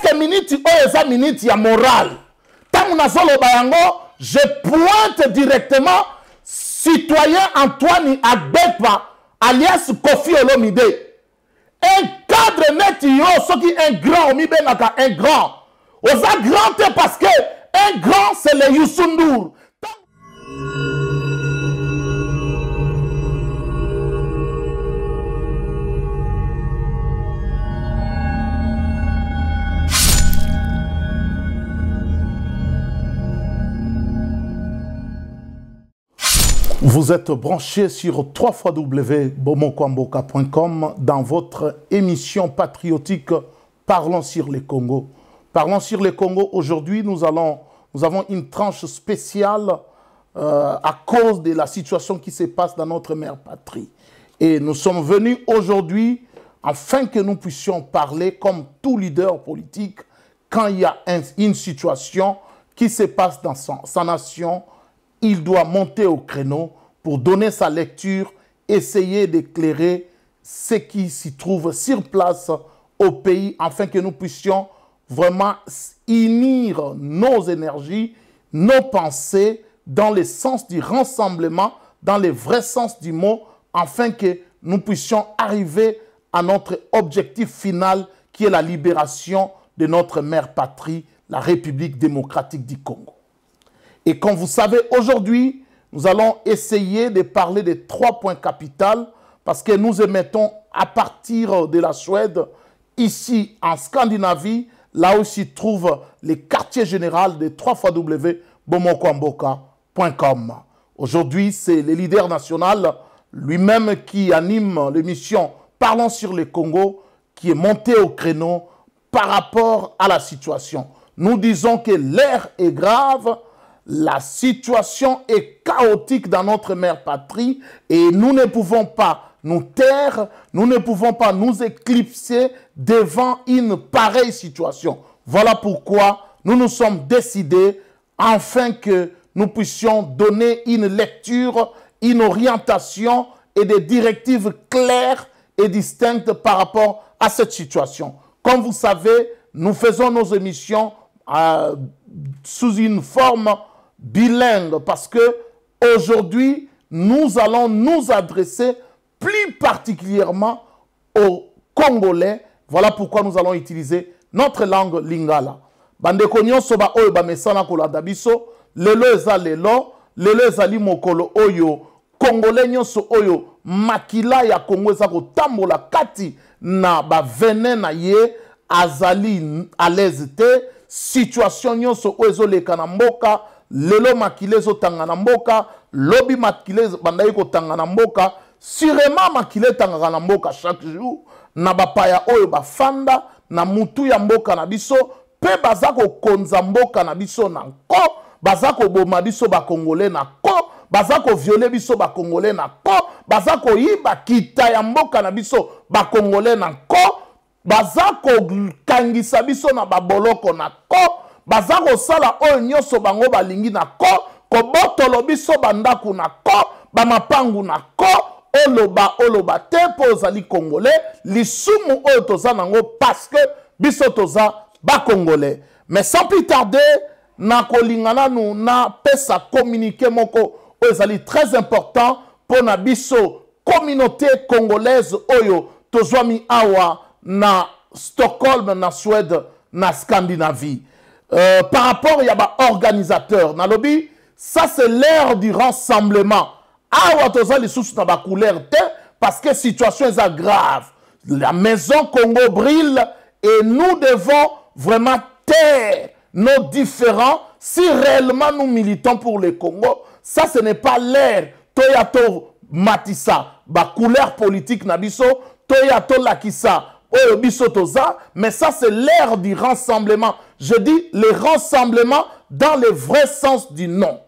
quelques minutes eza minute ya morale tant nazoloba yango je pointe directement citoyen Antoine Agbekpa alias Kofi Olomide. Un cadre net yo soki un grand omibenaka un grand oza grand parce que un grand c'est le Youssou Ndour. Vous êtes branchés sur www.bomokwamboka.com dans votre émission patriotique Parlons sur les Congo. Parlons sur les Congo. Aujourd'hui, nous avons une tranche spéciale à cause de la situation qui se passe dans notre mère patrie. Et nous sommes venus aujourd'hui afin que nous puissions parler comme tout leader politique quand il y a une situation qui se passe dans sa nation. Il doit monter au créneau pour donner sa lecture, essayer d'éclairer ce qui s'y trouve sur place au pays, afin que nous puissions vraiment unir nos énergies, nos pensées dans le sens du rassemblement, dans le vrai sens du mot, afin que nous puissions arriver à notre objectif final qui est la libération de notre mère patrie, la République démocratique du Congo. Et comme vous savez, aujourd'hui, nous allons essayer de parler des 3 points capitaux parce que nous émettons à partir de la Suède, ici en Scandinavie, là où se trouve les quartiers généraux de www.bomokwamboka.com. Aujourd'hui, c'est le leader national lui-même qui anime l'émission Parlons sur le Congo, qui est monté au créneau par rapport à la situation. Nous disons que l'air est grave. La situation est chaotique dans notre mère patrie et nous ne pouvons pas nous taire, nous ne pouvons pas nous éclipser devant une pareille situation. Voilà pourquoi nous nous sommes décidés afin que nous puissions donner une lecture, une orientation et des directives claires et distinctes par rapport à cette situation. Comme vous savez, nous faisons nos émissions sous une forme bilingue parce que aujourd'hui nous allons nous adresser plus particulièrement aux Congolais. Voilà pourquoi nous allons utiliser notre langue lingala. Bandeko nyonso ba oyo ba mesana kolanda biso lelo eza lelo ezali mokolo oyo Congolais nyonso oyo makila ya Congo eza kotambola kati na ba venin na ye azali à l'aise te situation nyonso oyo ezoleka na mboka. Lelo makile zo tangana mboka, lobi makile bandai ko tangana mboka, sûrement makile tangana mboka chaque jour, na bapaya oyo bafanda, na mutu ya mboka na biso, pe bazako konza mboka na biso na ko, bazako boma biso ba Congolais na ko, bazako violer biso ba Congolais na ko, bazako yiba kita ya mboka na biso ba Congolais na ko, bazako kangisa biso na baboloko na ko, bazako sala oyo nyonso bango balingi na ko kobotolo biso bandaku na ko bamapangu na ko oloba te po ozali Congolais lisumu oyo toza nango parce que biso toza ba Congolais. Mais sans plus tarder na kolingana nu na pesa communiqué moko oyo ezali très important pour na biso communauté congolaise oyo tozwami awa na Stockholm na Suède na Scandinavie. Par rapport à l'organisateur, Nalobi, ça c'est l'ère du rassemblement. Awa toza les sous na ba couleur parce que la situation est grave. La maison Congo brille et nous devons vraiment taire nos différends si réellement nous militons pour le Congo. Ça ce n'est pas l'ère Toyato Matissa, ba couleur politique nabiso, Toyato Lakissa. Mais ça, c'est l'ère du rassemblement. Je dis le rassemblement dans le vrai sens du nom.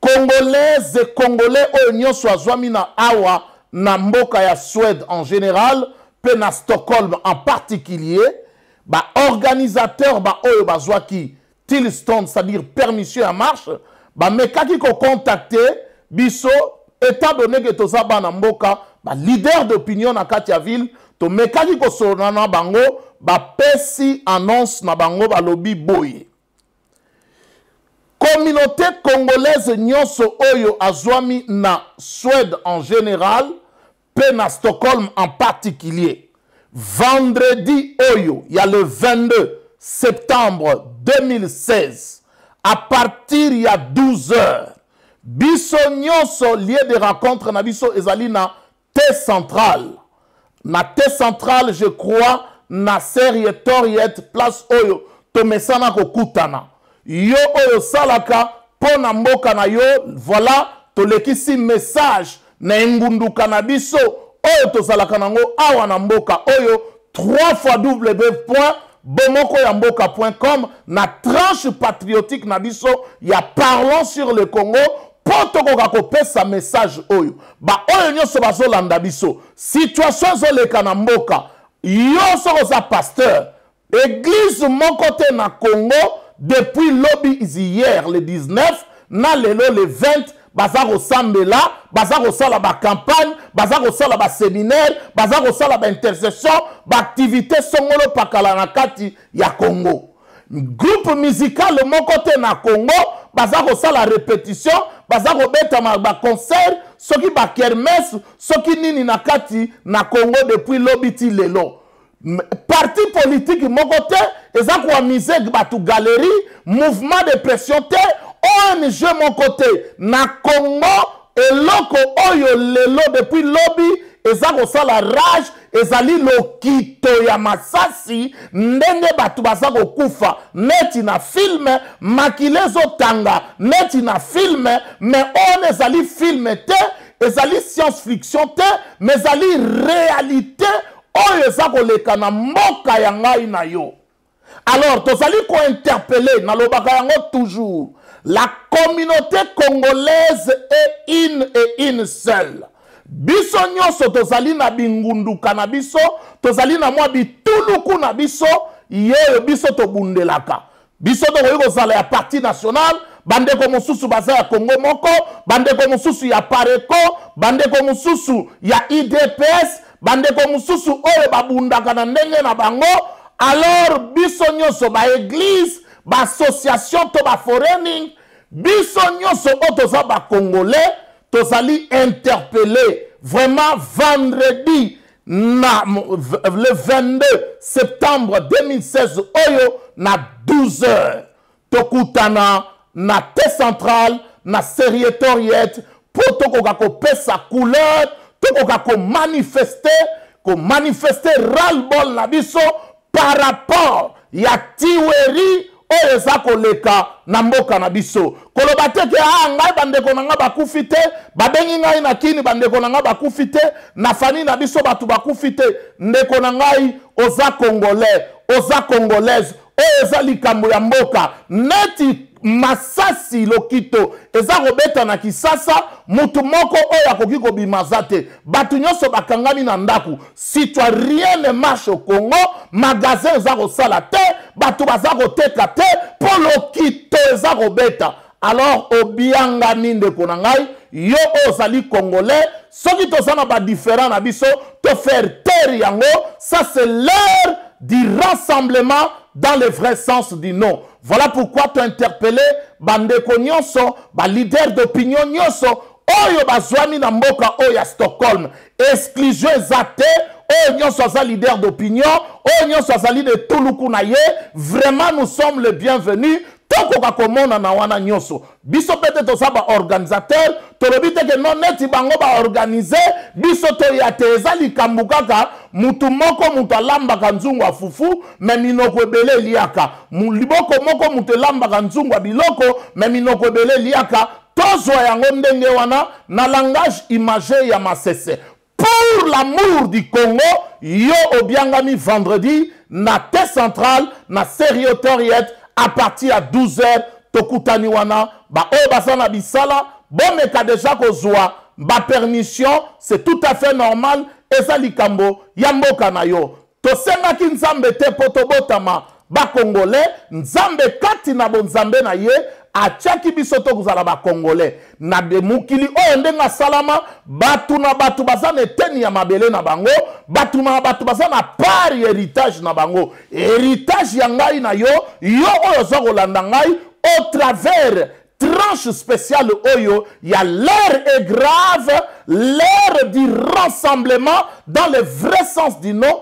Congolaises et Congolais, Union Swazwamina Awa, na mboka ya Suède en général, pe na Stockholm en particulier, ba organisateur ba oyo bazwaki Tilstone, c'est-à-dire permission à marche, ba mekaki ko contacter biso étant donné que toza ba na mboka, ba leader d'opinion na Katiaville, tomekaki kosolola na bango bapesi annonce na bango balobi boye communauté congolaise nyonso oyo azwami na Suède en général pe na Stockholm en particulier vendredi oyo il y a le 22 septembre 2016 à partir il y a 12 heures biso nyonso lieu de rencontre na biso ezali na T centrale na T centrale je crois na Serietoriet place oyo tomesana kokutana yo oyo salaka pona mboka na yo voilà tolekisi message na ngunduka na biso oyo tozalaka nango awa na mboka oyo 3w.bomokoyamboka.com na tranche patriotique na biso ya parlons sur le Congo poto koka kopesa message oyo ba oyo nyonso bazolanda biso situation zoleka na mboka yo soko za pasteur église moko te na Congo depuis lobby hier le 19 na lelo le 20 baza kosambela baza kosala ba campagne baza kosala ba séminaire baza kosala ba intercession ba activité songolo pakala na kati ya Congo groupe musical moko te na Congo baza kosala répétition baza kobeta ba concert soki ba kermesse soki nini na kati na Congo depuis lobby ti lelo parti politique moko te eza ko amiser batu galerie mouvement de pression te ONG mon côté na Congo eloko oyo lelo depuis lobby eza ko sala rage ezali lokito ya masasi ndenge batu baza ko kufa neti na film makilezo tanga neti na film mais on ezali film te ezali science fiction te mais ezali réalité oyo eza koleka na mboka ya ngai na yo. Alors tozali ko interpeller na lobaka yango toujours la communauté congolaise est une seule. Biso nyonso tozali na bingunduka na biso tozali na mwa bituluku na biso yeyo biso tobundelaka biso tokoki kozala ya parti national bandeko mosusu baza ya Congo moko bandeko mosusu ya Pareco bandeko mosusu ya IDPS bandeko mosusu oyo babundaka na ndenge na bango. Alors biso nyonso ba église ba association to ba foreigning biso nyonso o toza ba congolais tozali interpellé vraiment vendredi le 22 septembre 2016 oyo na 12 heures tokutana na T centrale na Serietoriet pour tokoka ko pesa couleur tokoka ko manifester ras-le-bol na biso par rapport ya tiweri oyo eza koleka na mboka na biso koloba te ke ngai bandeko na nga bakufi te babengi ngai na kini bandeko na nga bakufi te na fami na biso batu bakufi te ndeko na ngai oza congolais oza congolaise oyo eza likambo ya mboka neti masasi lokito eza kobeta na Kisasa mutu moko oyo akoki kobima te batu nyonso bakangami na ndaku si toi rien ne marche au Congo magasin eza kosala te batu baza koteka te po lokito eza kobeta. Alors obiangami ndeko na ngai yo ozali congolais soki tozana ba différent na biso to faire taire yango ça c'est l'heure du rassemblement dans le vrai sens du nom. Voilà pourquoi tu as interpellé bandeko nyonso ba leader d'opinion nyonso oyo bazwami na mboka oyo ya Stockholm exclusion zate oyo nyonso za leader d'opinion oyo nyonso azali de tuluku na ye vraiment nous sommes les bienvenus tokoka komona na wana nyonso biso pete toza ba organisateur tolobi te ke non neti bango ba organiser biso to ya te eza likambo kaka mutu moko mutu alambaka nzungu afufu me minoko ebele liaka liboko moko mutu elambaka nzungu biloko me minoko ebele liaka tozwa yango ndenge wana na langage imagé ya masese. Pour l'amour du Congo yo obiangami vendredi na T centrale na Serietoriet à partir à 12 heures tokutani wana ba oyo basana bisala bomeka déjà kozwa ba permission c'est tout à fait normal eza likambo ya mboka na yo tosengaki nzambe te po tobotama ba congolais nzambe kati na bonzambe na ye atiaki biso tokozala bakongolais na de mokili oyo ndenga salama batu na batu baza na eteni ya mabele na bango batu na batu baza na part héritage na bango héritage ya ngai na yo oyo oza kolanda ngai au travers tranche spéciale oyo ya l'heure est grave l'heure du rassemblement dans le vrai sens du nom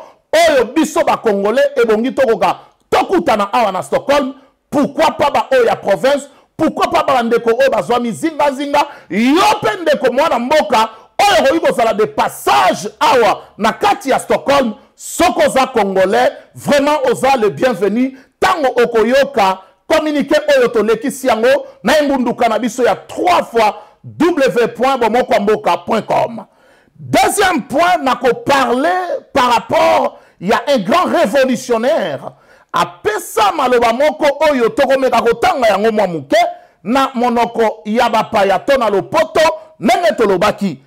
oyo biso bakongolais ebongi tokoka tokutana awa na Stockholm. Pourquoi pas ba oya province? Pourquoi pas ba ndeko oyo bazwami zinga zinga? Yo pe ndeko mwana mboka oyo koyiko sala de passage awa na kati ya Stockholm. Soko za congolais vraiment oza le bienvenu. Tango okoyoka communiqué oyo toleki siango na ngunduka na biso ya 3 fois w.bomokwamboka.com. Deuxième point, nako parler par rapport il y a un grand révolutionnaire apesa maloba moko oyo tokomeka kotanga yango mwa muke na monoko ya bapaya to na lopoto ndenge tolobaki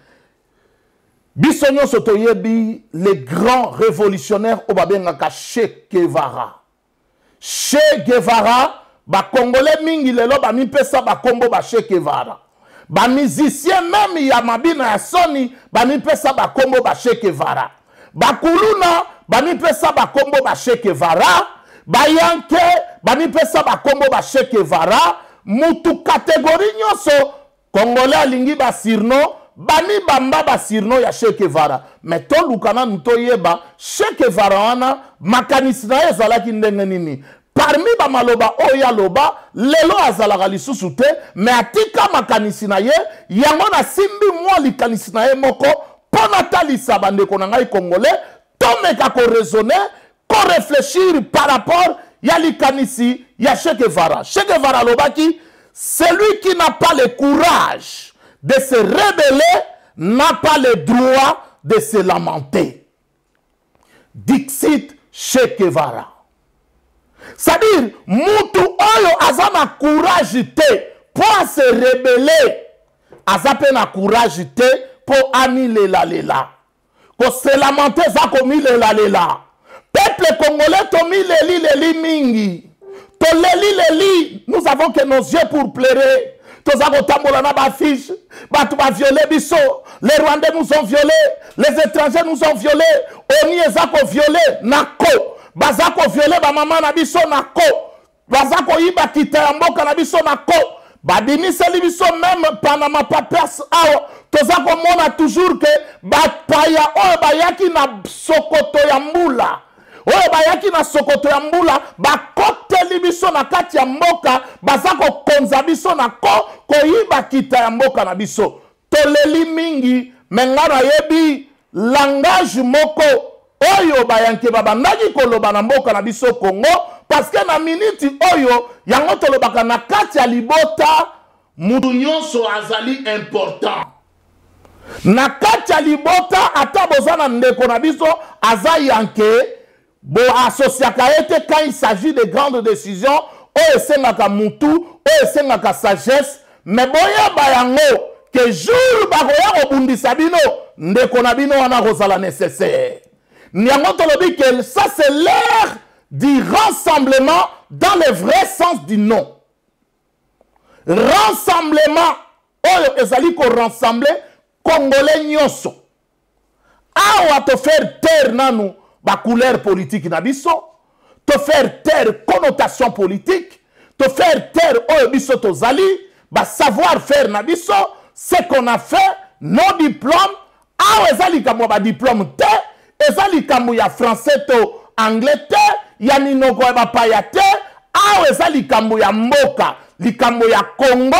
biso nyonso toyebi le grand révolutionnaire oyo babengaka Che Guevara. Che Guevara bakongolais mingi lelo bamipesa bakombo ba Che Guevara bamusicien même ya mabina ya soni bamipesa bakombo ba Che Guevara bakuluna bamipesa bakombo ba Che Guevara bayanke bamipesa bakombo ba Che Guevara mutu kategori nyonso congolais alingi basirno bami bamba basirno ya Che Guevara mais tolukana ntoyeba Che Guevara wana makanisi na ye ezalaki ndenge nini parmi bamaloba oyo aloba lelo azalaka lisusu te mais atika makanisi na ye yango na simbi mwa likanisi na ye moko mpona talisa bandeko na ngai congolais tomeka koraisonner réfléchir par rapport ya likanisi ya Che Guevara. Che Guevara lobaki, celui qui n'a pas le courage de se rebeller n'a pas le droit de se lamenter. Dixit Che Guevara. C'est-à-dire, mutu oyo azana courage te pour se rebeller. Azape na courage te pour ani lela lela. Ko se lamenter za komi lela lela. Peuple congolais, tomi leli mingi. To leli, nous avons que nos yeux pour pleurer. Tozako tambola na ba fiche, batu ba violé biso. Les Rwandais nous ont violés, les étrangers nous ont violés. Oni ezako violé nako. Bazako violé ba maman na biso nako. Bazako iba kita ya mboka na biso nako. Babimiseli biso même Panama Papers awa. Tozako mona toujours que bapaya oyo bayaki na sokoto ya mbula. Oyo bayaki na sokoto ya mbula bakoteli biso na kati ya mboka bazako konza biso na koyiba kita ya mboka na biso toleli mingi mengana yebi langage moko oyo bayanke babandaki koloba na mboka na biso Congo parce que na minute oyo yango tolobaka na kati ya libota mutu nyonso azali important na kati ya libota ata bozana ndeko na biso aza yanke bo associaka ete quand il s'agit de grandes décisions oyo esengaka mutu oyo esengaka sagesse mais boyeba yango que jour bakoya kobundisa bino ndeko na bino wana kozala nécessaire yango tolobi que ça c'est l'ère du rassemblement dans le vrai sens du nom rassemblement oyo ezali ko rassembler congolais nyonso awa to faire taire nanu ba couleur politique na biso, te faire taire connotation politique, te faire taire oyo biso tozali, ba savoir faire na biso, ce qu'on a fait, nos diplômes, awa ezali kamo ba diplôme te, ezali kamo ya français to anglais te, ya ninoko ya ba paya te, awa ezali kamo ya mboka, likambo ya Congo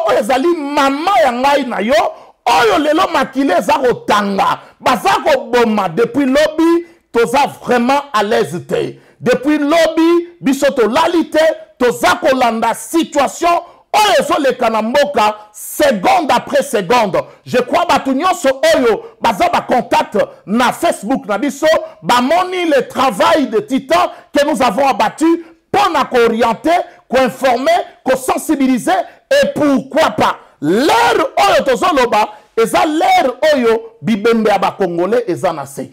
oyo ezali mama ya ngai na yo, oyo lelo makile eza kotanga, baza koboma depuis lobby, toza vraiment à l'aise te. Depuis lobby, biso to lalite, toza kolanda situation, oyo so le kanamboka, seconde après seconde. Je crois batu nyonso oyo, baza ba contact na Facebook na biso, ba moni le travail de titan que nous avons abattu pour nous orienter, informer, sensibiliser et pourquoi pas. L'ère oyo tozo loba, eza l'ère oyo bibembe aba congolais eza nase.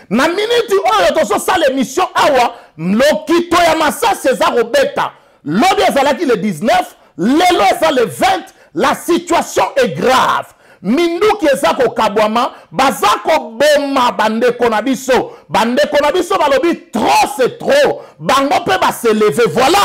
Na minute oyo tozo sala émission awa lokito ya masasi eza robeta Lobby ezalaki le 19, lelo eza le 20, la situation est grave. Minduki eza ko kabwama, baza ko boma bandeko na biso. Bandeko na biso balobi trop c'est trop. Bango pe ba se lever. Voilà,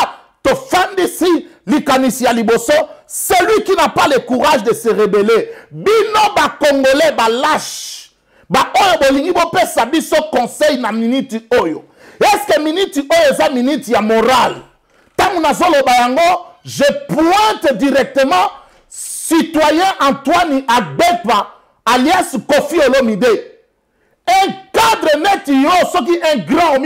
to fan d'ici, likanisi ya liboso, celui qui n'a pas le courage de se rebeller. Bino ba Congolais ba lâche. Ba oyo bolingi bo pesa biso conseil na minute oyo. Est-ce que minute oyo eza minute ya moral? Tangu nazolo bayango, je pointe directement citoyen Antoine Agbepa, alias Kofi Olomide. Un cadre net yo, ce qui est un grand,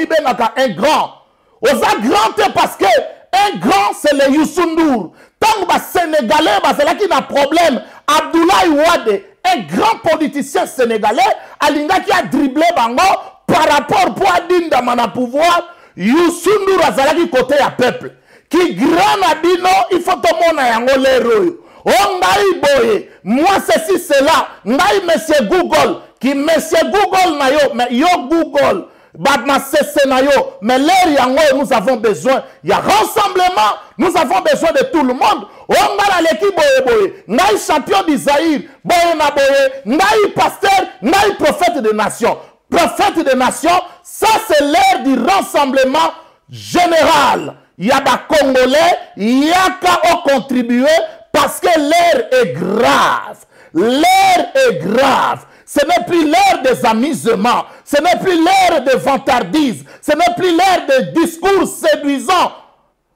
un grand. Osa grand parce que un grand c'est le Youssou N'Dour. Tant que Sénégalais, c'est là qu'il a un problème. Abdoulaye Wade, un grand politicien sénégalais, Alinga qui a dribblé Bango par rapport pour Adinda Mana pouvoir. Youssou N'Dour a zalaki côté à peuple. Qui grand Abino, il faut tout le monde yango l'héros. Oh ngai boye, moi ceci cela, ngai monsieur Google, qui monsieur Google na yo, mais yo Google, badma cesse na yo, mais l'air yango nous avons besoin, il y a rassemblement, nous avons besoin de tout le monde. Oh ngai l'équipe boye boye, ngai champion d'Isaïr, boye na boye, ngai pasteur, ngai prophète de nation. Prophète de nation, ça c'est l'ère du rassemblement général. Il y a des Congolais, il y a qu'à contribuer. Parce que l'air est grave. L'air est grave. Ce n'est plus l'ère des amusements. Ce n'est plus l'ère de vantardise. Ce n'est plus l'ère de discours séduisants.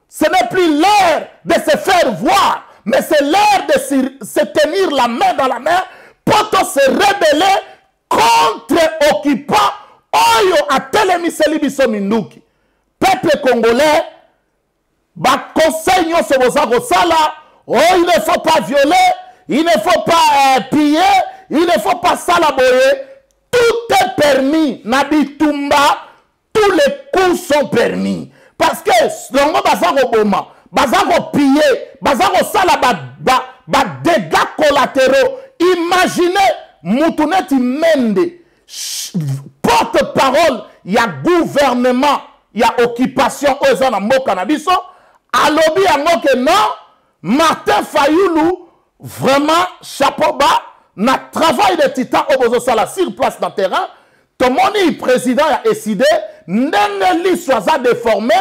Ce n'est plus l'ère de se faire voir. Mais c'est l'ère de se tenir la main dans la main pour se rebeller contre occupants. Oyo a telemiseli biso minduki. Peuple congolais, ba conseil nyo se boza kosala. Oh, il ne faut pas violer, il ne faut pas piller, il ne faut pas salaboyer. Tout est permis. Nabitumba, tous les coups sont permis. Parce que, longo bazako boma, bazako piller, bazako sala ba dégâts collatéraux. Imaginez, Moutouneti Mende, porte-parole, il y a gouvernement, il y a occupation, ozana mboka na biso, alobi yango ke non. Martin Fayoulou, vraiment, chapeau bas, na travail de titan au besoin sala sur place dans le terrain. Tout le monde, président a décidé, n'engeli soit déformé,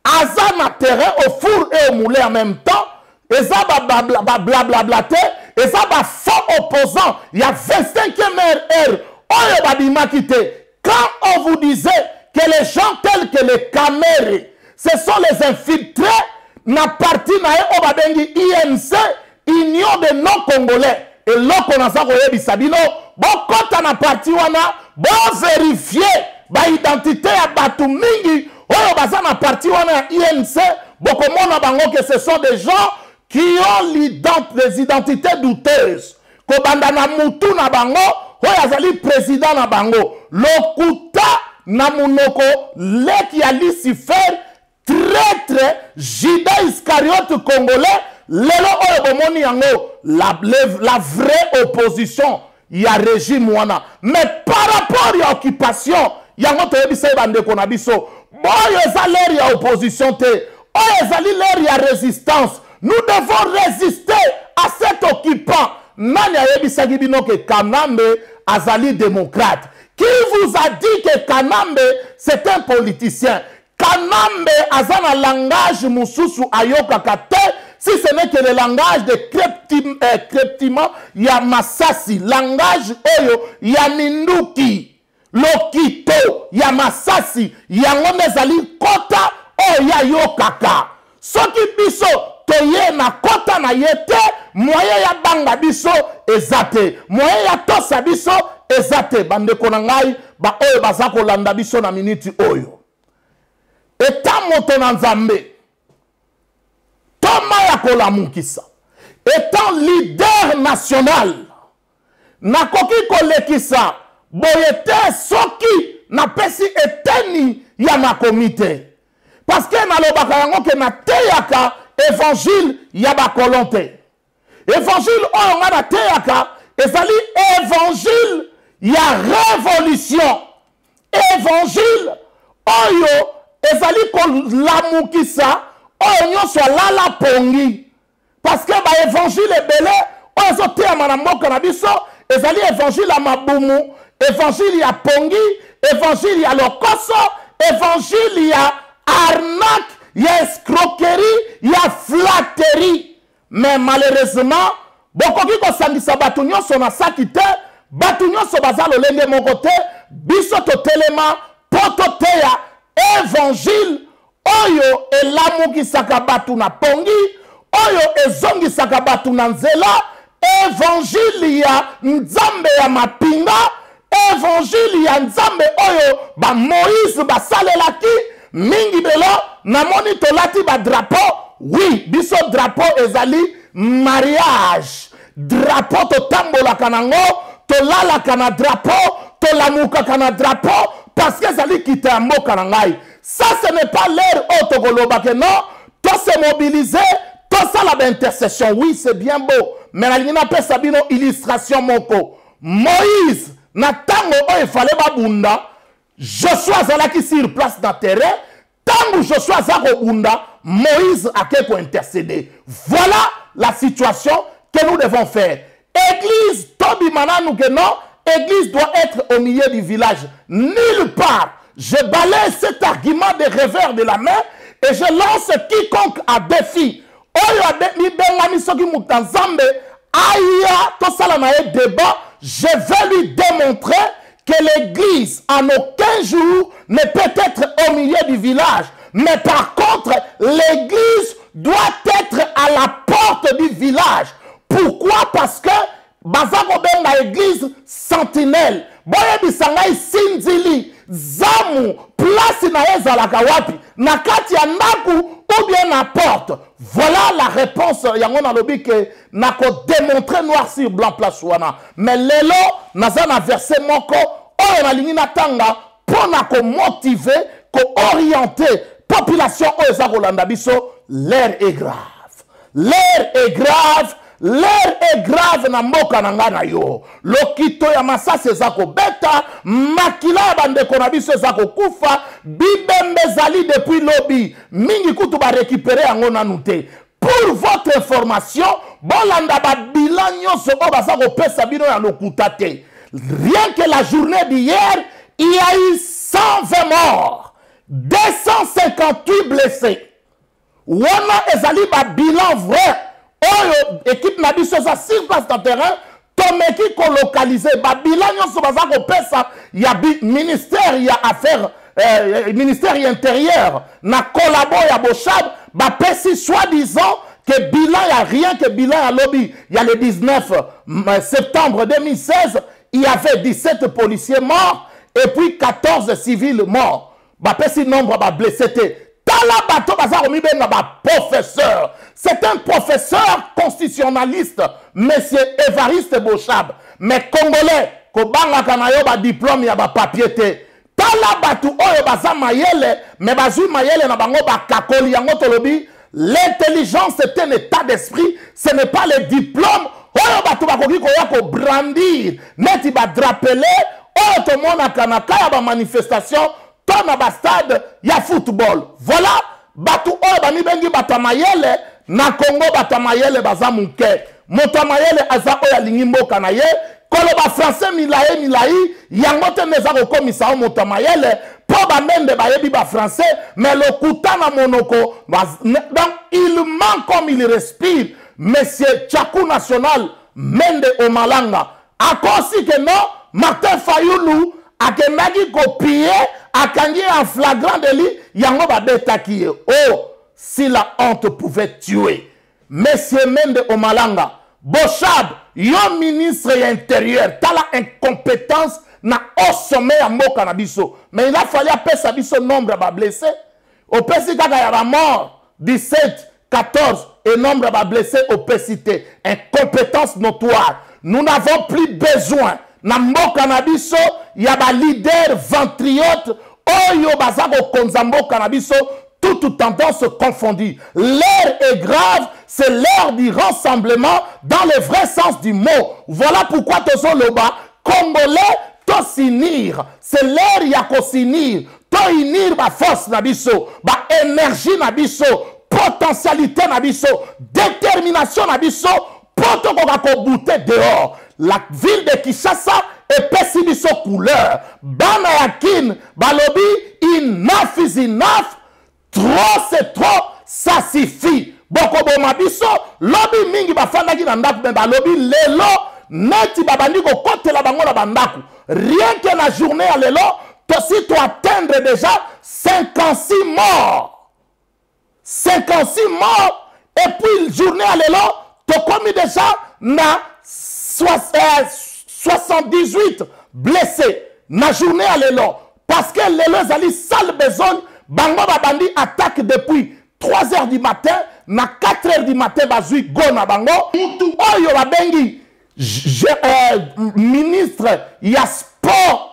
aza na terrain au four et au moulin en même temps, et ça blablablaté, et ça faux opposant, il y a 25e heure, on va dire quand on vous disait que les gens tels que les caméras, ce sont les infiltrés, na parti na e obabengi INC, Union des non-congolais. Et l'oko na sa koye bisabino, bon kota na parti wana, bon vérifier ba identité ya batu mingi, oyo baza na parti wana INC, bon komona bango que ce sont des gens qui ont les identités douteuses. Ko banda na mutu na bango, oyo azali président na bango. Lokuta na munoko, leki ya Lucifer, traître, Judas Iscariote congolais, lelo oyo bomoni yango, la vraie opposition, il y a régime wana. Mais par rapport à l'occupation, yango toyebisa bandeko na biso, boyo eza l'air ya opposition te, oyo ezali l'air ya résistance. Nous devons résister à cet occupant. Nani ayebisaki bino ke Kanambe azali démocrate. Qui vous a dit que Kanambe c'est un politicien? Kanambe azana langage mususu ayoka kate, si ce n'est que le langage de creptiment ya Masasi, langage oyo ya Minduki, Lokito ya Masasi, yango mezali kota oya yokaka. Soki biso toye na kota na yete, moye ya banga biso ezate, moye ya tosa biso ezate. Bande konangai ba oyo bazako landa biso na miniti oyo. Étant moto na Nzambe, Thomas Yakola Mukisa, étant leader national, nakoki kolekisa, boyete soki na pesi eteni ya na komite. Parce que na lobaka yango ke na teyaka évangile ya ba kolonte. Évangile oyo nga na teyaka, ezali évangile ya révolution. Évangile oyo ezali kolamukisa oyo nyonso alala pongi parce que baévangile ebele oyo ezoteyama na mboka na biso ezali évangile ya mabumu, évangile ya pongi, évangile ya lokoso, évangile ya arnaque, ya escroquerie, ya flatterie. Mais malheureusement bokoki kosangisa bato nyonso na saki te, bato nyonso baza lolenge moko te, biso totelema po toteya évangile oyo elamukisaka bato na pongi, oyo ezongisaka bato na nzela, évangile ya nzambe ya mapinga, évangile ya nzambe oyo ba Moïse basalelaki mingi belo namoni tolati ba drapeau. Oui, biso drapeau ezali mariage, drapeau totambolaka nango, tolalaka na drapeau, tolamukaka na drapeau parce que ezali kita ya mboka na ngai. Ça ce n'est pas l'heure oyo tokolobaka non, to se mobiliser, to sala ba intercession. Oui, c'est bien beau, mais nalingi napesa bino illustration moko. Moïse na tango oyo efale babunda, Joshua azalaki sur place na terrain, tango Joshua azako bunda, Moïse a quelque intercéder. Voilà la situation que nous devons faire. Église, Tobi Mananou que non, église doit être au milieu du village. Nulle part. Je balaye cet argument de revers de la main et je lance quiconque à défi. Je vais lui démontrer que l'église en aucun jour ne peut être au milieu du village. Mais par contre, l'église doit être à la porte du village. Pourquoi? Parce que bazako benga église sentinelle. Boye bisangai sinzili zamu place na ezalaka wapi na kati ya ndaku ou bien na porte. Voilà la réponse yango na lobi ke nako démontrer noir sur blanc place wana. Mais lelo naza na verset moko oyo na lingi na tanga pona ko motiver, ko orienter population oyo za kolanda biso. L'air est grave. L'air est grave. L'air est grave na mboka na nga na yo. Lokito ya masase zako beta, makila ya bandeko na biso zako kufa, bibembe zali depuis lobby. Mingi kutu ba récupérer yango na nute. Pour votre information, bolanda ba bilan nyonso o bazako pesa bino ya lokuta te. Rien que la journée d'hier, il y a eu 120 morts, 258 blessés. Wana ezali ba bilan vrai. Oyo équipe na biso sa sur place dans terrain tomeki ko localiser ba bilan nyonso bazako pesa ya ministère ya affaires ministère intérieur na collabo ya Bochab ba pesi soi-disant que bilan ya rien que bilan ya lobby. Il y a le 19 septembre 2016, il y avait 17 policiers morts et puis 14 civils morts. Ba pesi nombre ba blessés. Professeur. C'est un professeur constitutionnaliste, monsieur Évariste Bochab. Mais Congolais, Kobanga Kanayo ba diplôme ya ba papier te. Tala batu oyo baza mayele, mais bazu mayele na bango ba kakoli yango tolobi. L'intelligence est un état d'esprit, ce n'est pas le diplôme. Oyo batu bakoki koya ko brandir, neti ba drapele, oyo to mona kanaka ya ba manifestation. Na ba stade ya football. Voilà batu oyo bani bengi batamayele na Congo batamayele baza muke. Motamayele aza oya lingi mboka na ye kolo ba français milai yango te neza ko komisa motamayele po ba mende ba yebi ba français mais le kutana monoko donc il manque comme il respire monsieur Tchakou national Mende Omalanga akosi que non Martin Fayoulou akendaki copier akangi en flagrant délit yango babetaki ye. Oh, si la honte pouvait tuer. Monsieur Mende Omalanga, Bochab, yo ministre intérieur, t'as la incompétence na au sommet à mboka na biso. Mais il a fallu appeler sa biso nombre ba blessé. Au pesi kaka ya ba mort 17, 14 et nombre ba blessé au pesité. Incompétence notoire. Nous n'avons plus besoin. Na mboka na biso ya ba leader ventriote oyo bazako konzambo kanabiso toute tendance confondue. L'heure est grave, c'est l'heure du rassemblement dans le vrai sens du mot. Voilà pourquoi tozo loba Congolais to s'unir. C'est l'heure ya ko s'unir, to unir ba force na biso, ba énergie na biso pour potentialité na biso, détermination na biso, poto ko bouter dehors. La ville de Kinshasa est pessi biso couleur. Bana yakin, balobi, enough is enough, trop c'est trop, ça suffit. Boko boma biso, lobi mingi bafandaki na ndaku, mais balobi lelo, neti babandi ko kote la bango la bandaku. Rien que la journée à lelo, si tu atteindre déjà 56 morts. 56 morts, et puis journée à l'élo, tu as commis déjà na 78 blessés. Na journée à l'élo. Parce que l'élo, zali sale besoin, bango babandi attaque depuis 3 h du matin, na 4 h du matin, bazui go na bango. Mutu oyo babengi, ministre, ya sport.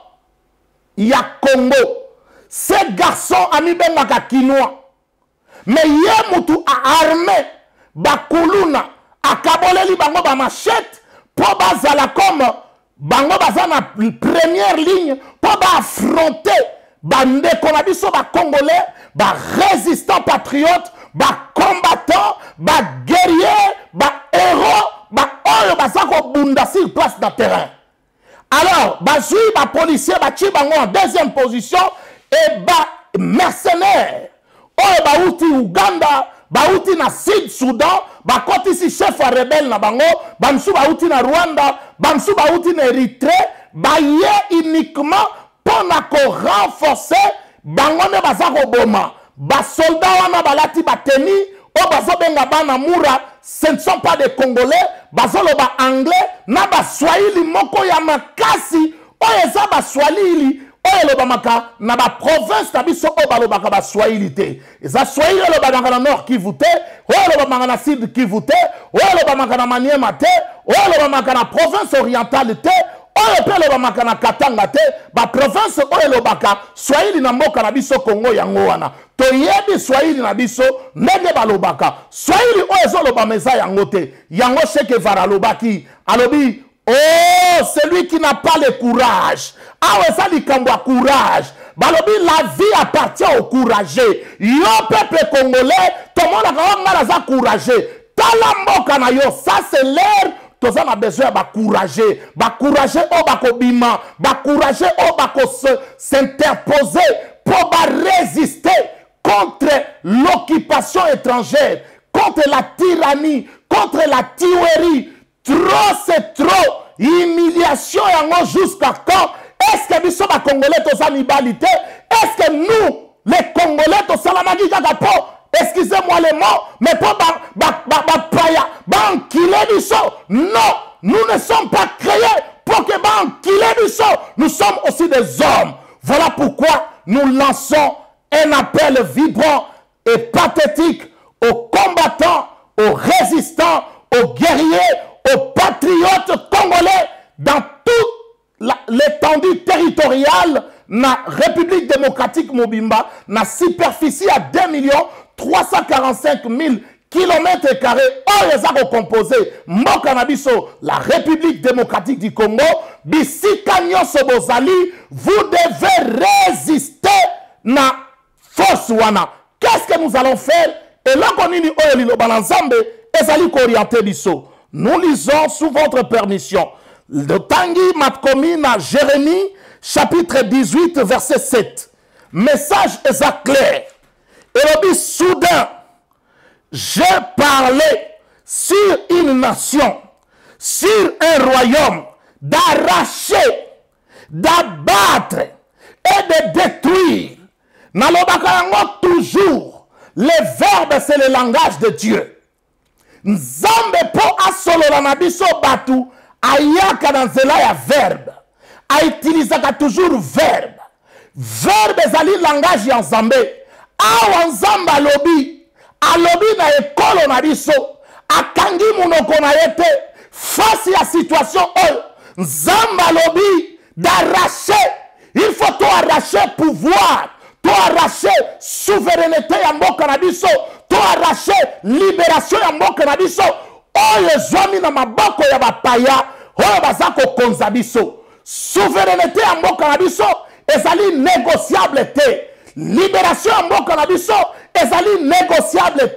Il y a Congo. Ces garçons ami bengaka kinois. Mais yé mutu a armé bakuluna akaboleli bango ba machette pour bazala comme bango bazana première ligne pour ba affronter bande qu'on a biso ba congolais, ba résistants patriotes, ba combattants, ba guerriers, ba héros, ba oyo bazako bunda sur place de terrain. Alors, bazui, ba policier, ba chibango en deuxième position, et ba mercenaires. Oh, ba outi Uganda, ba outi na Sud-Soudan, ba koti si chef à rebelle na bango, ba msou ba outi na Rwanda, ba msou ba outi na Érythrée, ba yé uniquement pour na ko renforcer, bango ne bazako boma. Ba soldat wana balati ba teni, oh, bazo benga bana mura, ce ne sont pas des Congolais, bazolo ba anglais, na ba swahili moko ya makasi, o eza ba swahili, o lo ba maka, na ba province na biso o ba lo baka ba swahili te. Eza swahili lo ba na nord Kivu te, o lo ba maka na sud Kivu te, o lo ba maka na Maniema te, o lo ba maka na province orientale te, o pe lo ba maka na Katanga te, ba province o lo baka swahili na mboka na biso Congo yango wana. Toyebi swahili na biso ndenge balobaka swahili oyo ezoloba meza yango te yango Che varalobaki alobi oh celui qui n'a pas le courage awa eza likambo ya courage balobi la vie appartient au courageux yo peuple congolais tomonaka wa ngala za courageux tala mboka na yo ça c'est l'air toza na besoin ba courageux o bakobima ba courageux o bako s'interposer pour ba résister contre l'occupation étrangère, contre la tyrannie, contre la tuerie. Trop c'est trop. Humiliation jusqu'à quand? Est-ce que nous sommes Congolais tous en égalité? Est-ce que nous, les Congolais, tous en égalité? Excusez-moi les mots, mais pour non, nous ne sommes pas créés pour que nous sommes aussi des hommes. Voilà pourquoi nous lançons un appel vibrant et pathétique aux combattants, aux résistants, aux guerriers, aux patriotes congolais dans toute l'étendue territoriale de la République démocratique Mobimba, na superficie à 2 345 000 km², oyo composé mboka na biso la République démocratique du Congo, bisika nyonso bozali, vous devez résister na force wana. Qu'est-ce que nous allons faire? Et là qu'on dit oyo liloba na Nzambe ezali ko orienter biso. Nous lisons sous votre permission le Tangi Matkomi na Jérémie chapitre 18 verset 7. Message est clair. Et le dit soudain, j'ai parlé sur une nation, sur un royaume, d'arracher, d'abattre et de détruire. Nalobaka yango toujours, les verbes c'est le langage de Dieu. Nzambe po asolola na biso batu, ayaka na nzela ya verbe. Aitilisaka toujours verbe. Verbe ezali langage ya Nzambe. Awa Nzambe alobi na ekolo na biso, akangi munoko na ye te, face ya situation oyo, Nzambe alobi d'arracher. Il faut tout arracher pouvoir, tout arracher souveraineté ya mboka na biso, tout arracher libération ya mboka na biso, oyo ezwami na maboko ya bapaya, oyo baza kokonza biso. Souveraineté ya mboka na biso ezali négociable te. Libération ya mboka na biso ezali négociable.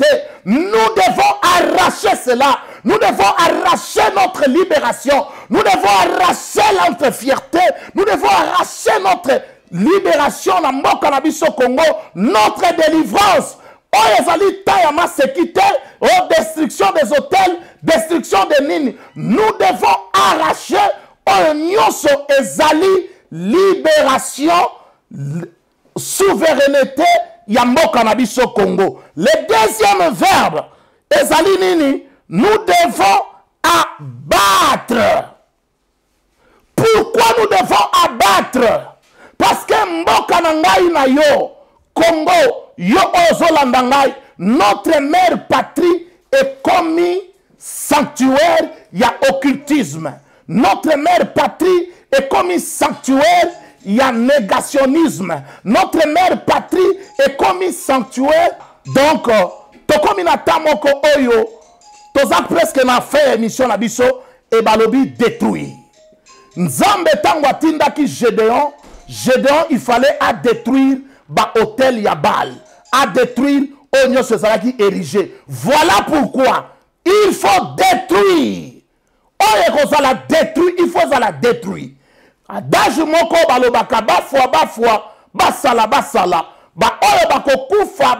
Nous devons arracher cela. Nous devons arracher notre libération. Nous devons arracher notre fierté. Nous devons arracher notre libération dans mboka na biso Congo, notre délivrance. Oh, ezali tayama sécurité, oh, destruction des hôtels, destruction des nini. Nous devons arracher oh, nyonso ezali libération, souveraineté ya mboka na biso Congo. Le deuxième verbe ezali nini? Nous devons abattre. Pourquoi nous devons abattre? Parce que mboka na ngai na yo Congo yo ozolanda ngai, notre mère patrie est commis sanctuaire, il y a occultisme. Notre mère patrie est commis sanctuaire, il y a négationnisme. Notre mère patrie est commis sanctuaire. Donc, tokomi na tamoko oyo, tozak presque na fait émission na biso et balobi détruire. Nzambe tango atindaki Gédéon, il fallait à détruire ba hôtel Yabal, à détruire Onyo Sezalaki érigé. Voilà pourquoi il faut détruire. La détruire, il faut la détruire. Adage moko balobaka bafwa basala ba oyo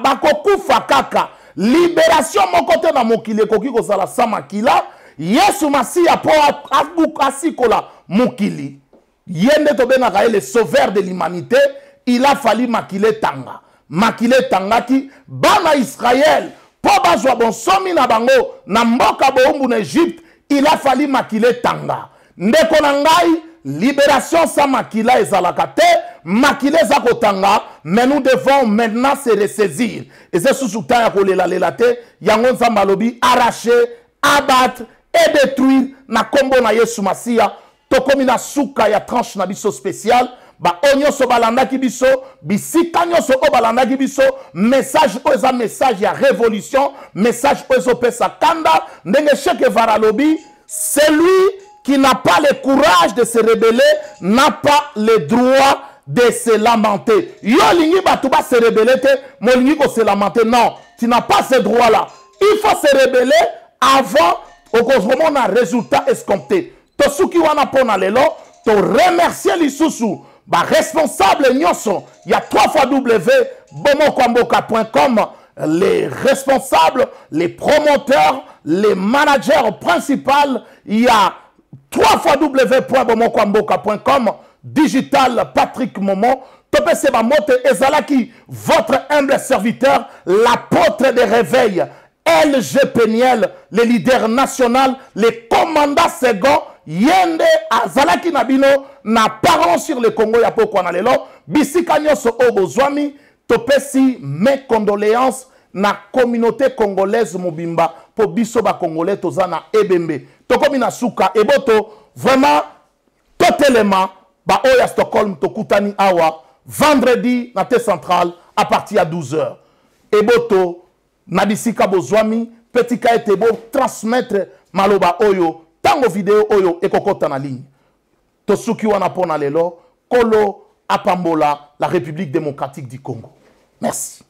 bakokufa kaka. Libération moko te na mokili koki kozala samakila. Yesu Masiya po asikola mokili. Yende tobenaka le sauveur de l'humanité, il a fallu makile tanga. Makile tanga ki bana Israël po bazwa bonsomi na bango na mboka boumbu na Egypte, il a fallu makile tanga. Ndeko na ngai, libération sans makila ezalaka te, makile zako tanga, mais nous devons maintenant se ressaisir. Et c'est sous ta ya kolela lela te, yango nzamba lobi arracher, abattre et détruire na kombo na Yesu Masiya. Tokomi na suka ya tranche na biso spécial, ba onyo so balanda ki biso, bisika nyonso o balanda ki biso, message oza message ya révolution, message ozo pesa kanda, ndenge cheke varalobi, celui qui n'a pas le courage de se rebeller n'a pas le droit de se lamenter. Yo lingi batuba se rebeller te, mo lingi ko se lamenter. Non, tu n'as pas ce droit là. Il faut se rebeller avant au moment un résultat escompté. To suki wana pona lelo, to remercier lisusu, ba responsable nyonso, il y a 3 fois bomokwamboka.com, les responsables, les promoteurs, les managers principaux, il y a 3 fois bomokwamboka.com, digital Patrick Momo, Topé Seba Mote Ezalaki, votre humble serviteur, l'apôtre des réveils, LG Peniel, le leader national, les commandants second, Yende Azalaki Nabino, na parent sur le Congo ya poko na lelo, bisika nyoso obozwami, topesi mes condoléances na communauté congolaise mobimba, po biso ba congolais tozana ebembe. Tokomi na suka, eboto, vraiment, totalement, ba oya Stockholm, tokutani awa, vendredi, na T centrale, à partir de 12h. Eboto, Nabisika bozwami, petit kaete bo transmettre maloba oyo, tango vidéo oyo ekokota na ligne. Tosuki wana pona lelo, Kolo Apambola, la République démocratique du Congo. Merci.